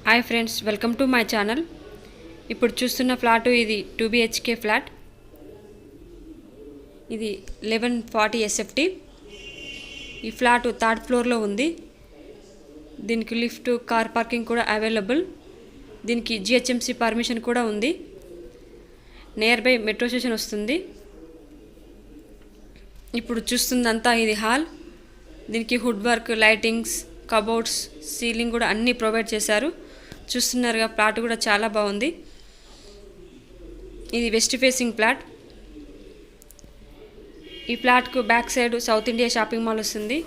Hi friends, welcome to my channel. ఇప్పుడు చూస్తున్న flat ఇది 2 BHK ఫ్లాట్. ఇది 1140 SFT. ఈ ఫ్లాట్ థర్డ్ ఫ్లోర్లో ఉంది. దీనికి లిఫ్ట్, కార్ పార్కింగ్ కూడా అవైలబుల్. దీనికి GHMC పర్మిషన్ కూడా ఉంది. నియర్ బై మెట్రో స్టేషన్ వస్తుంది. ఇప్పుడు చూస్తుందంతా ఇది హాల్. దీనికి wood work, lightings, cupboards, ceiling కూడా అన్నీ ప్రొవైడ్ చేశారు. చూస్తున్నారుగా, ప్లాట్ కూడా చాలా బాగుంది. ఇది వెస్ట్ ఫేసింగ్ ప్లాట్. ఈ ప్లాట్కు back side south India shopping mall వస్తుంది.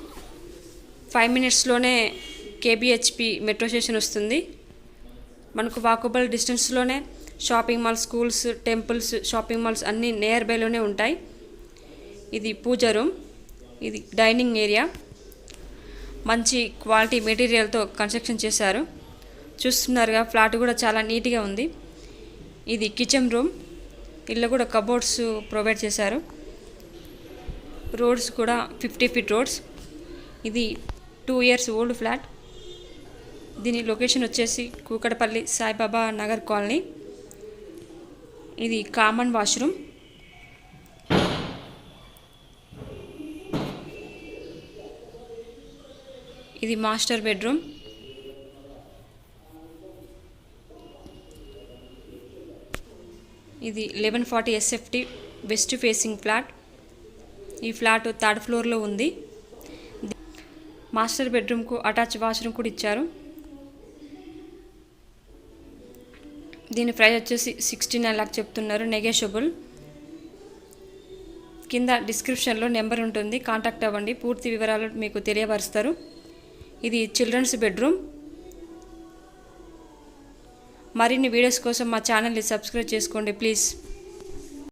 5 మినిట్స్లోనే KBHP మెట్రో స్టేషన్ వస్తుంది. మనకు వాకబుల్ డిస్టెన్స్లోనే shopping mall, schools, temples, shopping malls అన్నీ నియర్ బైలోనే ఉంటాయి. ఇది పూజ రూమ్. ఇది డైనింగ్ ఏరియా. మంచి క్వాలిటీ మెటీరియల్తో కన్స్ట్రక్షన్ చేశారు. చూస్తున్నారుగా, ఫ్లాట్ కూడా చాలా నీట్గా ఉంది. ఇది కిచెన్ రూమ్. ఇల్లు కూడా కబోర్డ్స్ ప్రొవైడ్ చేశారు. రోడ్స్ కూడా 50 ఫీట్ రోడ్స్. ఇది 2 ఇయర్స్ ఓల్డ్ ఫ్లాట్. దీని లొకేషన్ వచ్చేసి కూకట్పల్లి సాయిబాబా నగర్ కాలనీ. ఇది కామన్ వాష్రూమ్. ఇది మాస్టర్ బెడ్రూమ్. ఇది 1140 SFT వెస్ట్ ఫేసింగ్ ఫ్లాట్. ఈ ఫ్లాట్ థర్డ్ ఫ్లోర్లో ఉంది. మాస్టర్ బెడ్రూమ్కు అటాచ్ వాష్రూమ్ కూడా ఇచ్చారు. దీని ప్రైస్ వచ్చేసి 69 లాక్ చెప్తున్నారు, నెగోషియబుల్. కింద డిస్క్రిప్షన్లో నెంబర్ ఉంటుంది, కాంటాక్ట్ అవ్వండి. పూర్తి వివరాలు మీకు తెలియపరుస్తారు. ఇది చిల్డ్రన్స్ బెడ్రూమ్. మరిన్ని వీడియోస్ కోసం మా ఛానల్ని సబ్స్క్రైబ్ చేసుకోండి ప్లీజ్.